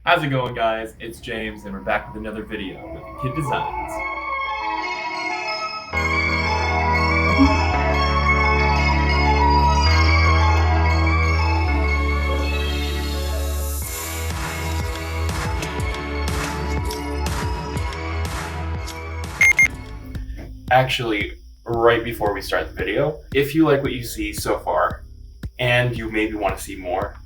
How's it going, guys? It's James, and we're back with another video with Kid Designs. Actually, right before we start the video, if you like what you see so far, and you maybe want to see more,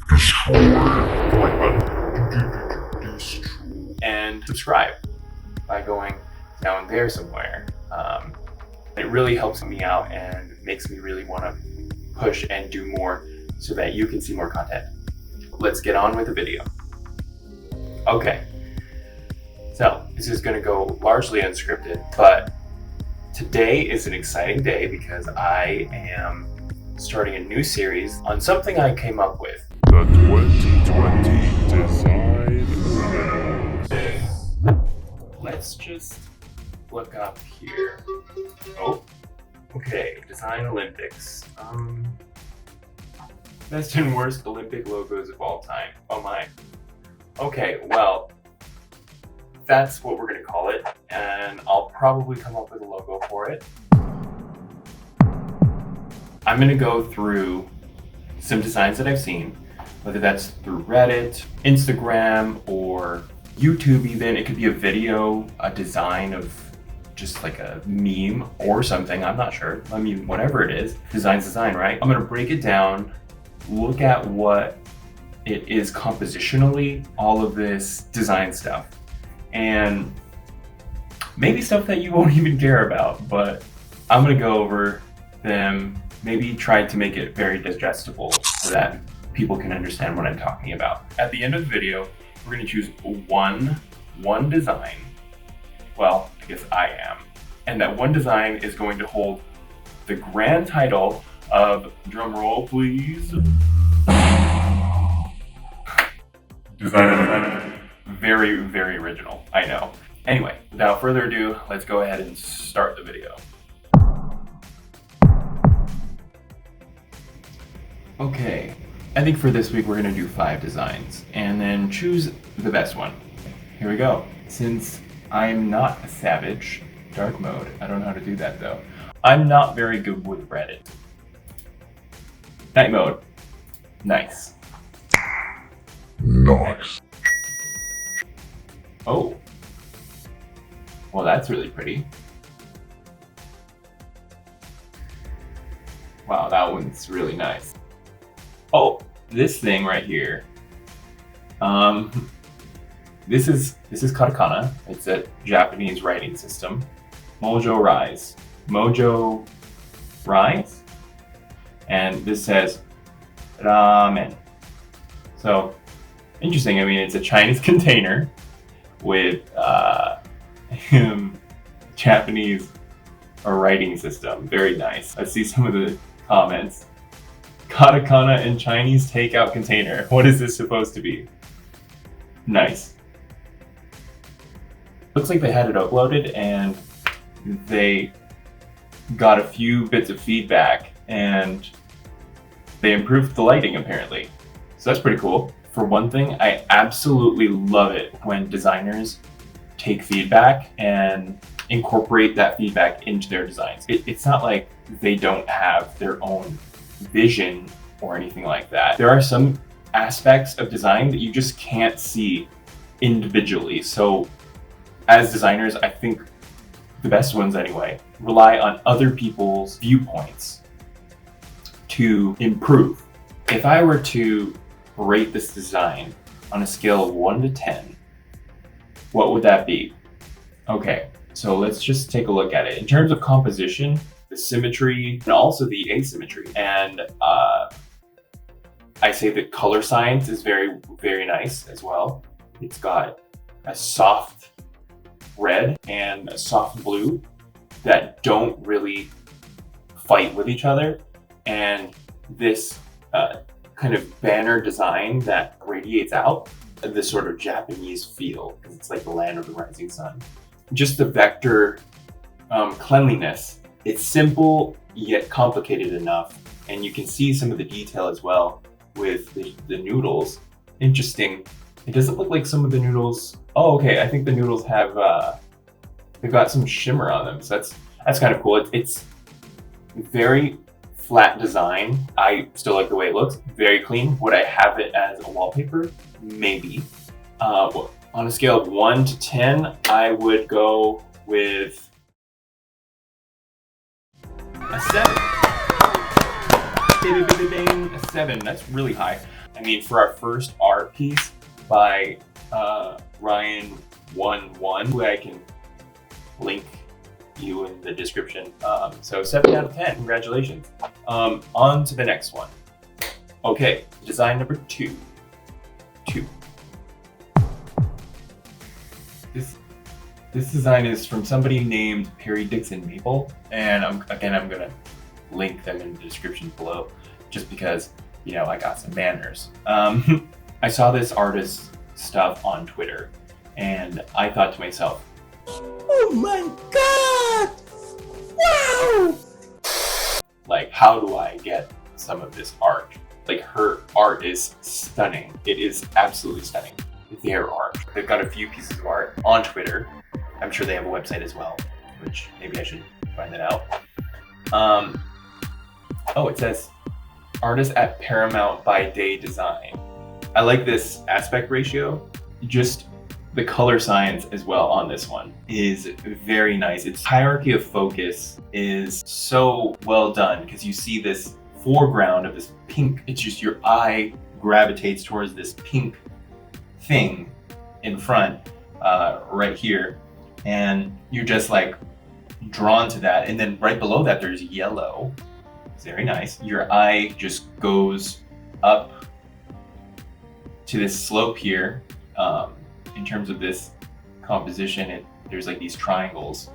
and subscribe by going down there somewhere. It really helps me out and makes me really want to push and do more so that you can see more content. Let's get on with the video. Okay, so this is going to go largely unscripted, but today is an exciting day because I am starting a new series on something I came up with. The 2020 Design Olympics. Let's just look up here. Oh, okay, Design Olympics. Best and worst Olympic logos of all time. Oh my. Okay, well, that's what we're gonna call it, and I'll probably come up with a logo for it. I'm gonna go through some designs that I've seen, whether that's through Reddit, Instagram, or YouTube even. It could be a video, a design of just like a meme or something, I'm not sure. I mean, whatever it is, design's design, right? I'm gonna break it down, look at what it is compositionally, all of this design stuff, and maybe stuff that you won't even care about, but I'm gonna go over them, maybe try to make it very digestible so that people can understand what I'm talking about. At the end of the video, we're gonna choose one design. Well, I guess I am. And that one design is going to hold the grand title of, drum roll please, Design. Very, very original, I know. Anyway, without further ado, let's go ahead and start the video. Okay, I think for this week we're gonna do 5 designs and then choose the best one. Here we go. Since I'm not a savage, dark mode, I don't know how to do that though. I'm not very good with Reddit. Night mode, nice. Nice. Oh, well that's really pretty. Wow, that one's really nice. Oh, this thing right here. This is katakana. It's a Japanese writing system. Mojo Rise. Mojo Rise? And this says ramen. So, interesting. I mean, it's a Chinese container with Japanese writing system. Very nice. Let's see some of the comments. Katakana and Chinese takeout container. What is this supposed to be? Nice. Looks like they had it uploaded and they got a few bits of feedback and they improved the lighting apparently. So that's pretty cool. For one thing, I absolutely love it when designers take feedback and incorporate that feedback into their designs. It's not like they don't have their own vision or anything like that. There are some aspects of design that you just can't see individually. So as designers, I think the best ones anyway, rely on other people's viewpoints to improve. If I were to rate this design on a scale of 1 to 10, what would that be? Okay, so let's just take a look at it. In terms of composition, the symmetry, and also the asymmetry. And I say the color science is very, very nice as well. It's got a soft red and a soft blue that don't really fight with each other. And this kind of banner design that radiates out this sort of Japanese feel, because it's like the land of the rising sun. Just the vector cleanliness. It's simple yet complicated enough, and you can see some of the detail as well with the noodles. Interesting It doesn't look like some of the noodles. Oh, okay. I think the noodles have they've got some shimmer on them, so that's kind of cool. It's very flat design. I still like the way it looks. Very clean. Would I have it as a wallpaper? Maybe. Well, on a scale of 1 to 10, I would go with a 7. Bing, bing, bing, bing, a 7. That's really high. I mean, for our first art piece by Ryan11, who I can link you in the description. So 7 out of 10. Congratulations. On to the next one. Okay, design number 2. This design is from somebody named Perry Dixon Maple, and I'm gonna link them in the description below, just because, you know, I got some manners. I saw this artist's stuff on Twitter, and I thought to myself, oh my god! Wow! Like, how do I get some of this art? Like, her art is stunning. It is absolutely stunning. Their art. They've got a few pieces of art on Twitter. I'm sure they have a website as well, which maybe I should find that out. Oh, it says artist at Paramount by Day Design. I like this aspect ratio. Just the color science as well on this one is very nice. Its hierarchy of focus is so well done because you see this foreground of this pink. It's just your eye gravitates towards this pink thing in front right here, and you're just like drawn to that. And then right below that there's yellow. It's very nice. Your eye just goes up to this slope here. In terms of this composition, there's like these triangles.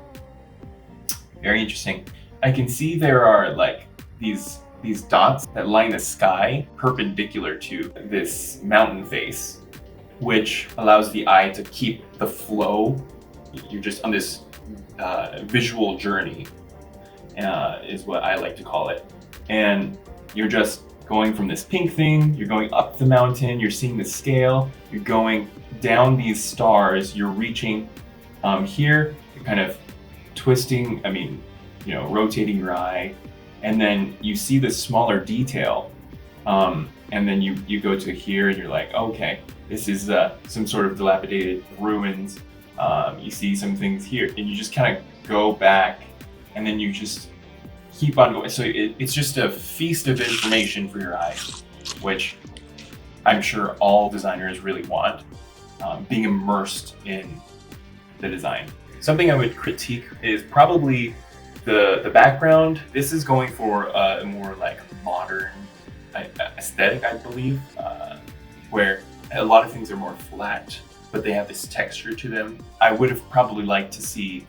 Very interesting. I can see there are like these dots that line the sky perpendicular to this mountain face, which allows the eye to keep the flow. You're just on this visual journey, is what I like to call it. And you're just going from this pink thing, you're going up the mountain, you're seeing the scale, you're going down these stars, you're reaching here, you're kind of twisting, rotating your eye, and then you see this smaller detail, and then you go to here and you're like, okay, this is some sort of dilapidated ruins. You see some things here, and you just kind of go back, and then you just keep on going. So it's just a feast of information for your eyes, which I'm sure all designers really want, being immersed in the design. Something I would critique is probably the background. This is going for a more like modern aesthetic, I believe, where a lot of things are more flat, but they have this texture to them. I would have probably liked to see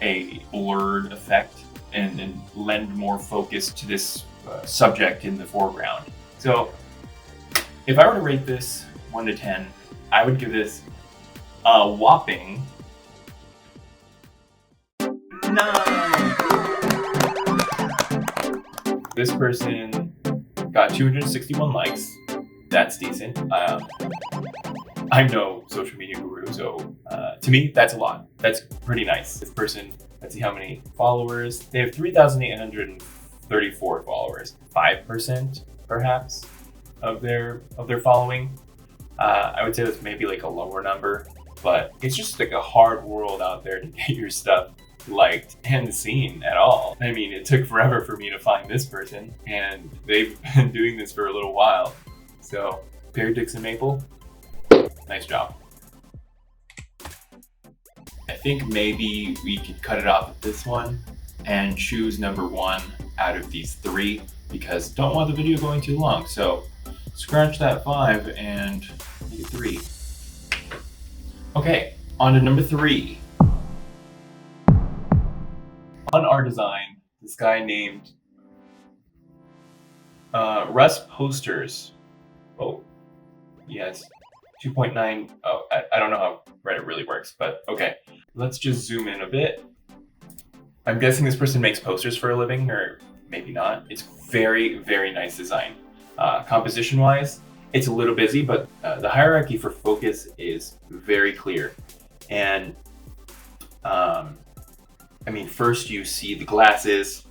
a blurred effect and lend more focus to this subject in the foreground. So if I were to rate this 1 to 10, I would give this a whopping 9. This person got 261 likes. That's decent. I'm no social media guru, so to me, that's a lot. That's pretty nice. This person, let's see how many followers. They have 3,834 followers. 5% perhaps of their following. I would say that's maybe like a lower number, but it's just like a hard world out there to get your stuff liked and seen at all. I mean, it took forever for me to find this person, and they've been doing this for a little while. So, Perry Dixon Maple, nice job. I think maybe we could cut it off at this one and choose number 1 out of these 3, because don't want the video going too long. So scratch that 5 and make it 3. Okay, on to number 3. On our design, this guy named Russ Posters. Oh, yes. 2.9. Oh, I don't know how Reddit really works, but okay. Let's just zoom in a bit. I'm guessing this person makes posters for a living, or maybe not. It's very, very nice design. Composition-wise, it's a little busy, but the hierarchy for focus is very clear. And I mean, first you see the glasses,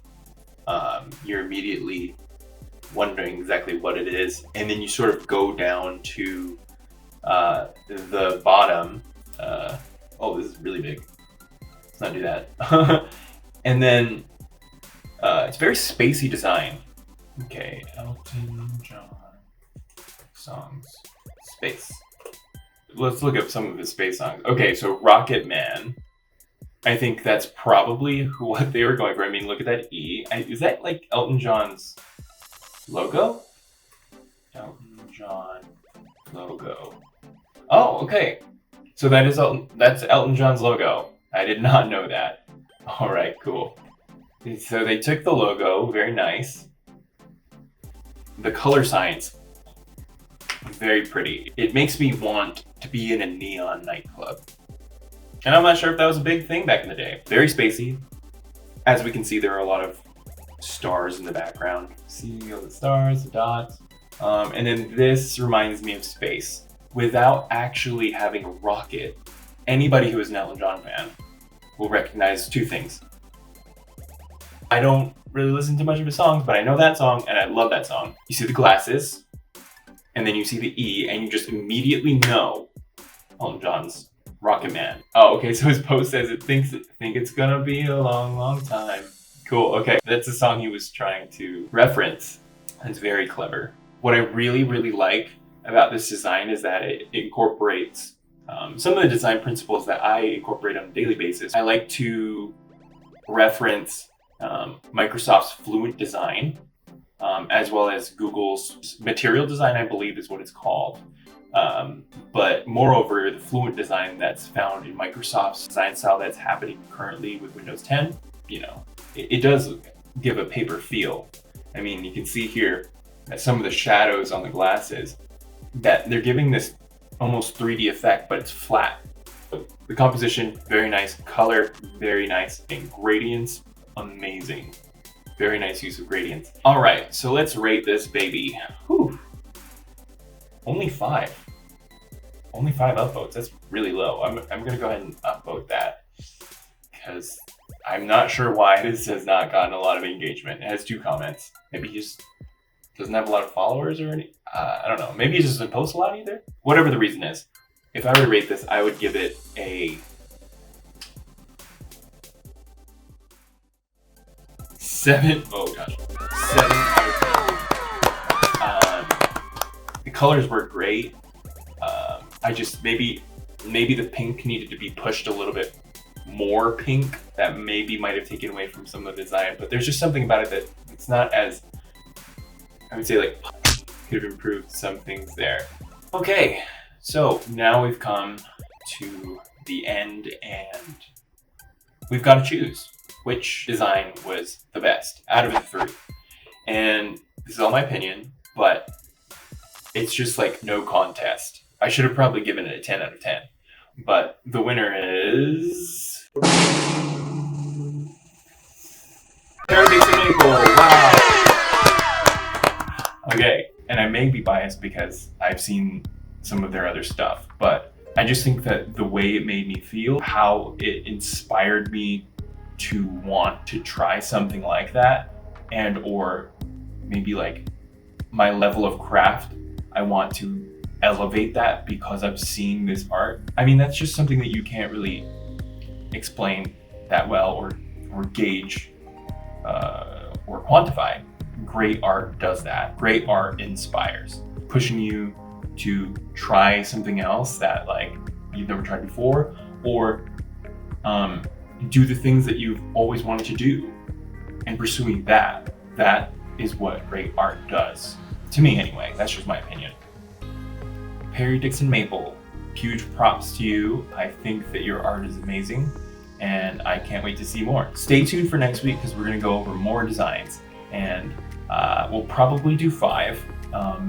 you're immediately wondering exactly what it is, and then you sort of go down to the bottom. Oh, this is really big. Let's not do that. And then it's very spacey design. Okay, Elton John songs. Space. Let's look up some of his space songs. Okay, so Rocket Man. I think that's probably what they were going for. I mean, look at that E. Is that like Elton John's logo? Elton John logo. Oh, okay. So that's Elton John's logo. I did not know that. All right, cool. So they took the logo, very nice. The color science, very pretty. It makes me want to be in a neon nightclub. And I'm not sure if that was a big thing back in the day. Very spacey. As we can see, there are a lot of stars in the background. See all the stars, the dots. And then this reminds me of space. Without actually having a rocket, anybody who is an Elton John fan will recognize two things. I don't really listen to much of his songs, but I know that song and I love that song. You see the glasses, and then you see the E, and you just immediately know Elton John's Rocket Man. Oh, okay, so his post says think it's gonna be a long, long time. Cool, okay. That's a song he was trying to reference. It's very clever. What I really, really like about this design is that it incorporates some of the design principles that I incorporate on a daily basis. I like to reference Microsoft's Fluent Design, as well as Google's Material Design, I believe is what it's called. But moreover, the Fluent Design that's found in Microsoft's design style that's happening currently with Windows 10, you know, it does give a paper feel. I mean, you can see here that some of the shadows on the glasses, that they're giving this almost 3D effect, but it's flat. The composition, very nice. Color, very nice. And gradients, amazing. Very nice use of gradients. All right, so let's rate this baby. Whew. Only 5. Only 5 upvotes. That's really low. I'm gonna go ahead and upvote that because I'm not sure why this has not gotten a lot of engagement. It has 2 comments. Maybe he just doesn't have a lot of followers or any. I don't know. Maybe he just doesn't post a lot either. Whatever the reason is, if I were to rate this, I would give it a 7. Oh gosh, 7 out of 10. The colors were great. I just maybe the pink needed to be pushed a little bit more pink. That maybe might have taken away from some of the design. But there's just something about it that it's not as, I would say, like, could have improved some things there. Okay, so now we've come to the end and we've got to choose which design was the best out of the 3. And this is all my opinion, but it's just like no contest. I should have probably given it a 10 out of 10. But the winner is Harry Dixon Maple. Wow. Okay, and I may be biased because I've seen some of their other stuff, but I just think that the way it made me feel, how it inspired me to want to try something like that, and or maybe like my level of craft, I want to elevate that because I'm seeing this art. I mean, that's just something that you can't really explain that well or gauge or quantify. Great art does that. Great art inspires, pushing you to try something else that like you've never tried before, or do the things that you've always wanted to do and pursuing that. That is what great art does. To me anyway, that's just my opinion. Perry Dixon Maple, huge props to you. I think that your art is amazing and I can't wait to see more. Stay tuned for next week because we're gonna go over more designs and we'll probably do 5.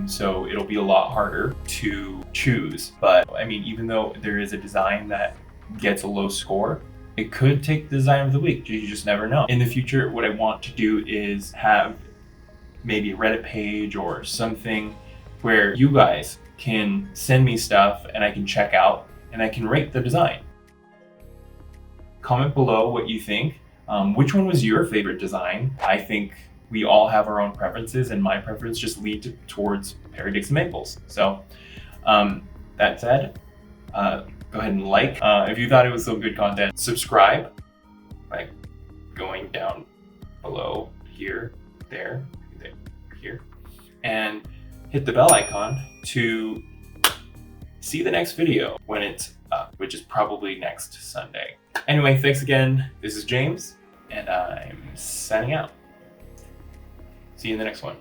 So it'll be a lot harder to choose. But I mean, even though there is a design that gets a low score, it could take the design of the week. You just never know. In the future, what I want to do is have maybe a Reddit page or something where you guys can send me stuff and I can check out and I can rate the design. Comment below what you think. Which one was your favorite design? I think we all have our own preferences, and my preference just lead towards Perry Dixon Maples. So that said, go ahead and like. If you thought it was some good content, subscribe by going down below here, there, here, and hit the bell icon to see the next video when it's up, which is probably next Sunday. Anyway, thanks again. This is James, and I'm signing out. See you in the next one.